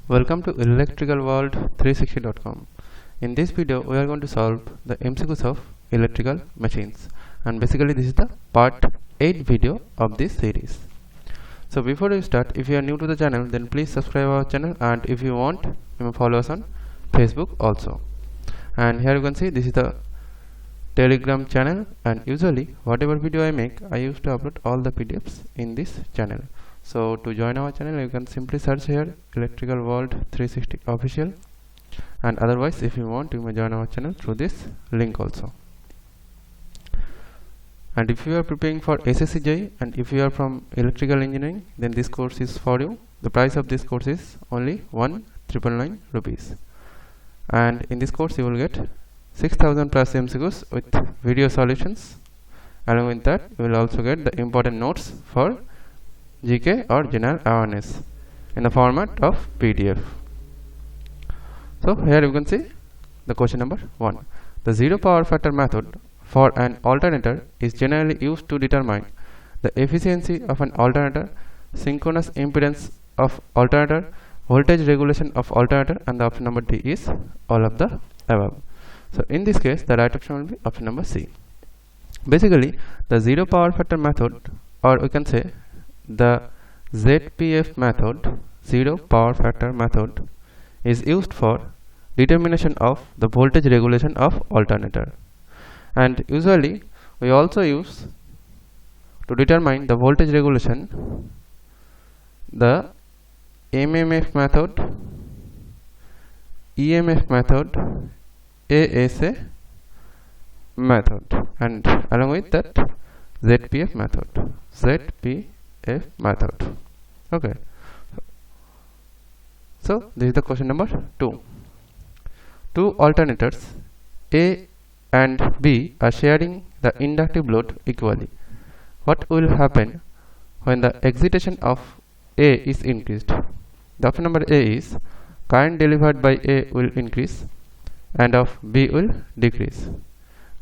Welcome to electricalworld360.com. In this video we are going to solve the MCQs of electrical machines, and basically this is the part 8 video of this series. So before we start, if you are new to the channel, then please subscribe our channel, and if you want, you may follow us on Facebook also. And here you can see this is the Telegram channel, and usually whatever video I make, I used to upload all the PDFs in this channel. So to join our channel, you can simply search here Electrical World 360 official, and otherwise if you want, you may join our channel through this link also. And if you are preparing for SSC JEE and if you are from electrical engineering, then this course is for you. The price of this course is only 1,999 rupees, and in this course you will get 6,000 plus MCQs with video solutions. Along with that, you will also get the important notes for GK or general awareness in the format of PDF. So here you can see the question number 1. The zero power factor method for an alternator is generally used to determine the efficiency of an alternator, synchronous impedance of alternator, voltage regulation of alternator, and the option number D is all of the above. So in this case, the right option will be option number C. Basically, the zero power factor method, or we can say the ZPF method, zero power factor method, is used for determination of the voltage regulation of alternator, and usually we also use to determine the voltage regulation the MMF method, EMF method, ASA method, and along with that ZPF method, method. Okay, so this is the question number 2. Two alternators A and B are sharing the inductive load equally. What will happen when the excitation of A is increased? The option number A is current delivered by A will increase and of B will decrease.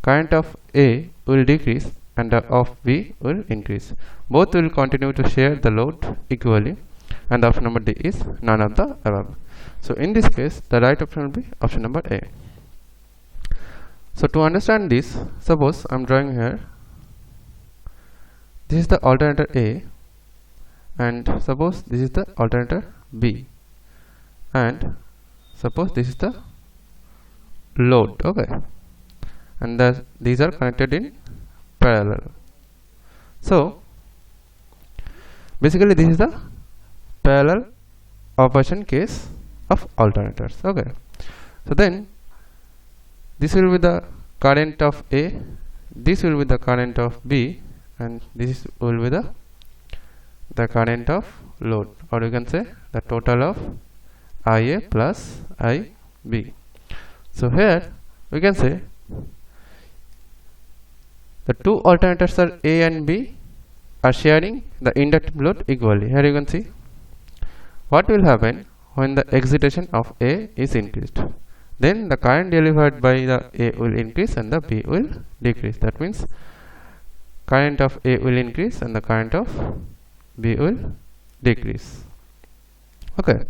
Current of A will decrease and of B will increase. Both will continue to share the load equally, and the option number D is none of the above. So in this case, the right option will be option number A. So to understand this, suppose I am drawing here, this is the alternator A, and suppose this is the alternator B, and suppose this is the load. Okay, and these are connected in parallel. So basically this is the parallel operation case of alternators. Okay, so then this will be the current of A, this will be the current of B, and this will be the current of load, or you can say the total of IA plus IB. So here we can say the two alternators are A and B are sharing the inductive load equally. Here you can see what will happen when the excitation of A is increased. Then the current delivered by the A will increase and the B will decrease. That means current of A will increase and the current of B will decrease. Okay,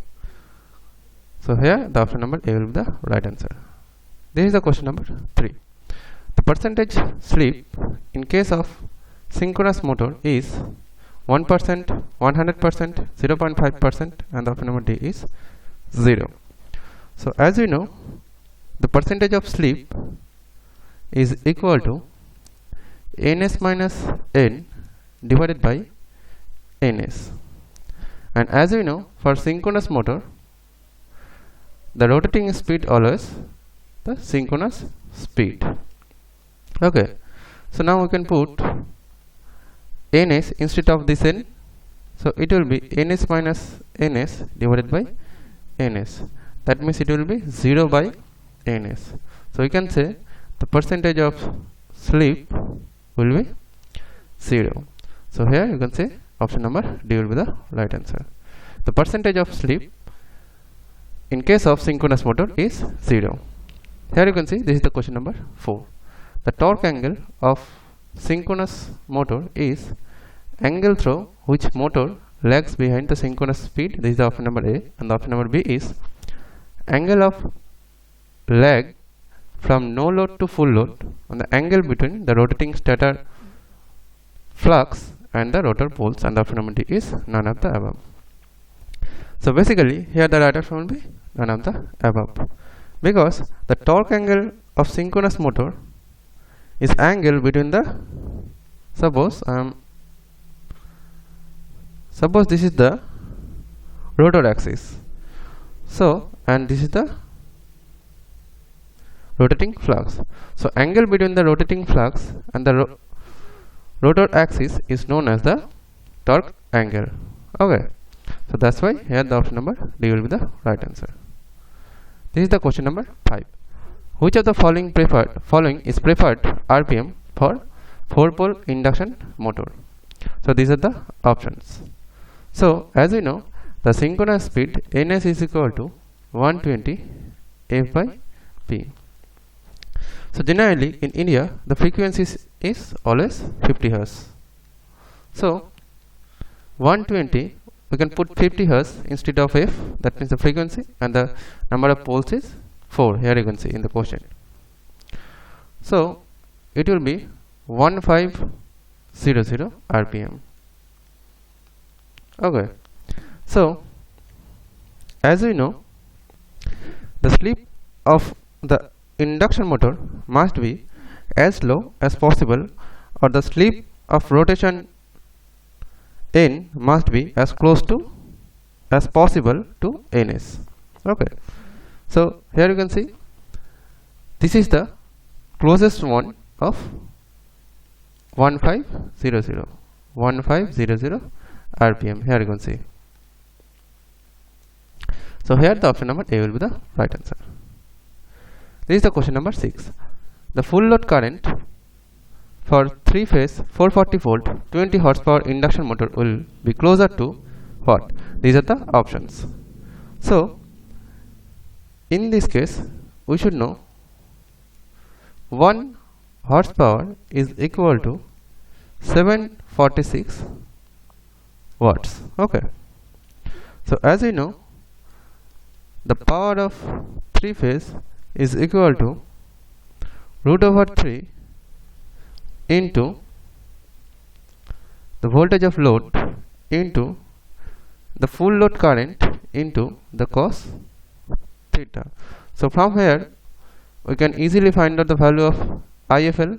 so here the option number A will be the right answer. This is the question number 3. The percentage slip in case of synchronous motor is 1%, 100%, 0.5%, and the option number D is 0. So as we know, the percentage of slip is equal to ns minus n divided by ns, and as we know, for synchronous motor, the rotating speed always the synchronous speed. Okay, so now we can put ns instead of this n, so it will be ns minus ns divided by ns. That means it will be 0 by ns. So we can say the percentage of slip will be 0. So here you can say option number D will be the right answer. The percentage of slip in case of synchronous motor is 0. Here you can see this is the question number 4. The torque angle of synchronous motor is angle through which motor lags behind the synchronous speed. This is the option number A. And the option number B is angle of lag from no load to full load on the angle between the rotating stator flux and the rotor poles, and the option number D is none of the above. So basically here the right option will be none of the above, because the torque angle of synchronous motor is angle between the, suppose this is the rotor axis, so and this is the rotating flux. So angle between the rotating flux and the rotor axis is known as the torque angle. Okay, so that's why here the option number D will be the right answer. This is the question number 5. Which of the following is preferred RPM for 4-pole induction motor? So these are the options. So as we know, the synchronous speed Ns is equal to 120 F by P. So generally in India the frequency is always 50 Hz. So 120, we can put 50 Hz instead of F, that means the frequency, and the number of poles is 4. Here you can see in the question. So it will be 1500 RPM. Okay, so as we know, the slip of the induction motor must be as low as possible, or the slip of rotation N must be as close to as possible to Ns. Okay, so here you can see this is the closest one of 1500 RPM. Here you can see. So here the option number A will be the right answer. This is the question number 6. The full load current for 3-phase 440 volt 20 horsepower induction motor will be closer to what? These are the options. So in this case we should know 1 horsepower is equal to 746 watts. Okay, so as we know, the power of 3-phase is equal to root over 3 into the voltage of load into the full load current into the cos theta. So from here we can easily find out the value of IFL,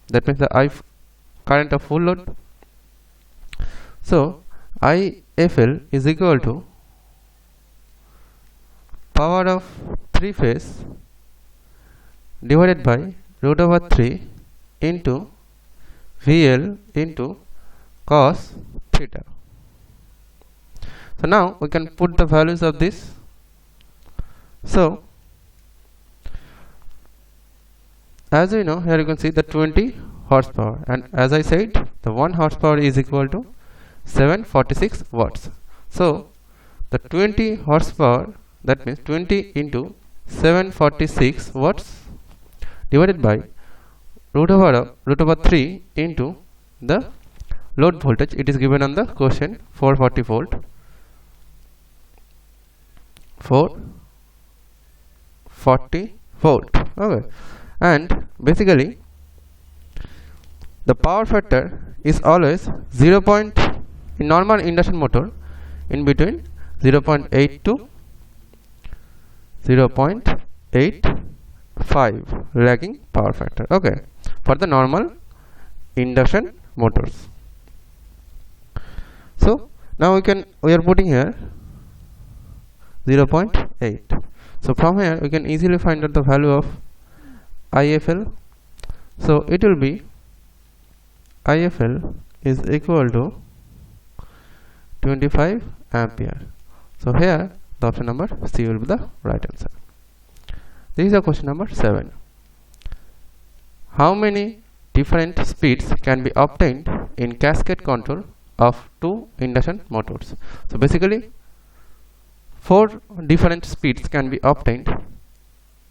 that means the current of full load. So IFL is equal to power of 3-phase divided by root over 3 into VL into cos theta. So now we can put the values of this. So as we know, here you can see the 20 horsepower, and as I said, the 1 horsepower is equal to 746 watts. So the 20 horsepower, that means 20 into 746 watts divided by root over 3 into the load voltage. It is given on the question 440 volt. 440 volt. Okay, and basically the power factor is always 0. In normal induction motor in between 0.8 to 0.85 lagging power factor. Okay, for the normal induction motors. So now we are putting here 0.8. So from here we can easily find out the value of IFL. So it will be IFL is equal to 25 ampere. So here the option number C will be the right answer. This is the question number 7. How many different speeds can be obtained in cascade control of 2 induction motors? So basically 4 different speeds can be obtained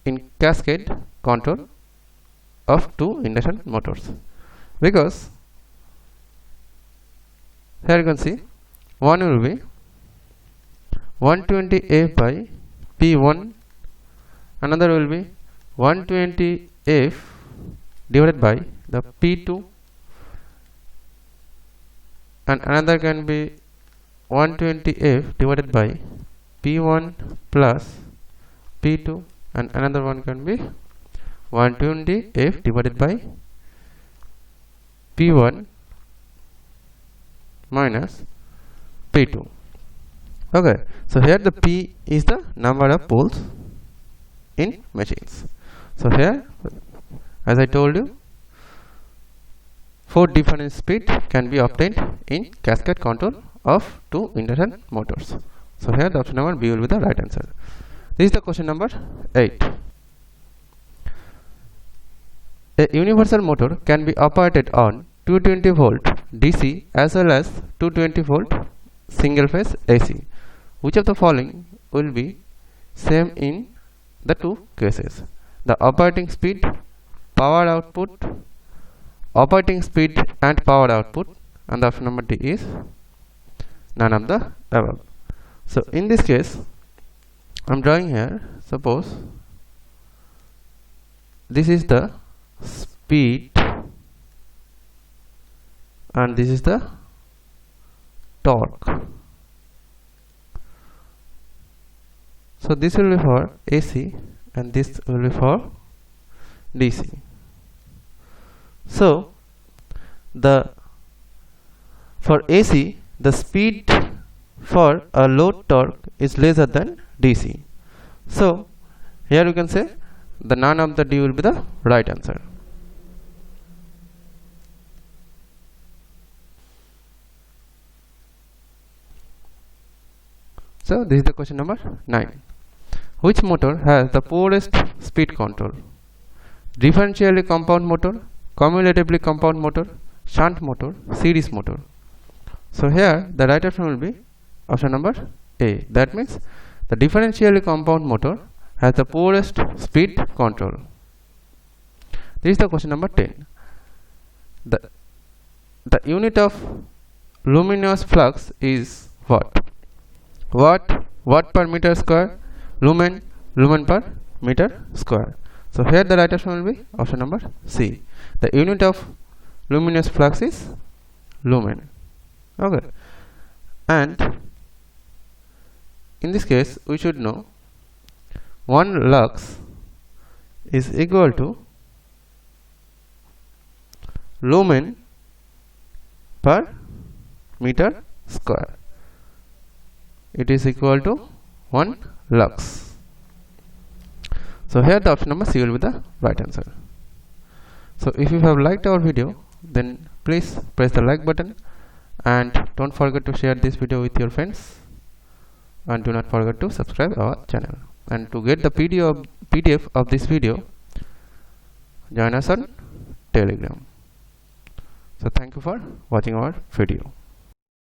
in cascade control of 2 induction motors, because here you can see one will be 120F by P1, another will be 120F divided by the P2, and another can be 120F divided by P1 plus P2, and another one can be 120F divided by P1 minus P2. Okay, so here the P is the number of poles in machines. So here, as I told you, 4 different speed can be obtained in cascade control of 2 induction motors. So here the option number B will be the right answer. This is the question number 8. A universal motor can be operated on 220 volt DC as well as 220 volt single phase AC. Which of the following will be same in the two cases? The operating speed, power output, operating speed and power output, and the option number D is none of the above. So in this case, I am drawing here, suppose this is the speed and this is the torque. So this will be for AC and this will be for DC. So for AC, the speed for a load torque is lesser than DC. So here you can say the none of the D will be the right answer. So this is the question number 9. Which motor has the poorest speed control? Differentially compound motor, cumulatively compound motor, shunt motor, series motor. So here the right option will be option number A. That means the differentially compound motor has the poorest speed control. This is the question number 10. The unit of luminous flux is what? Watt per meter square, lumen per meter square. So here the right option will be option number C. The unit of luminous flux is lumen. Okay, and in this case we should know 1 lux is equal to lumen per meter square. It is equal to 1 lux. So here the option number C will be the right answer. So if you have liked our video, then please press the like button and don't forget to share this video with your friends, and do not forget to subscribe our channel. And to get the PDF of this video, join us on Telegram. So thank you for watching our video.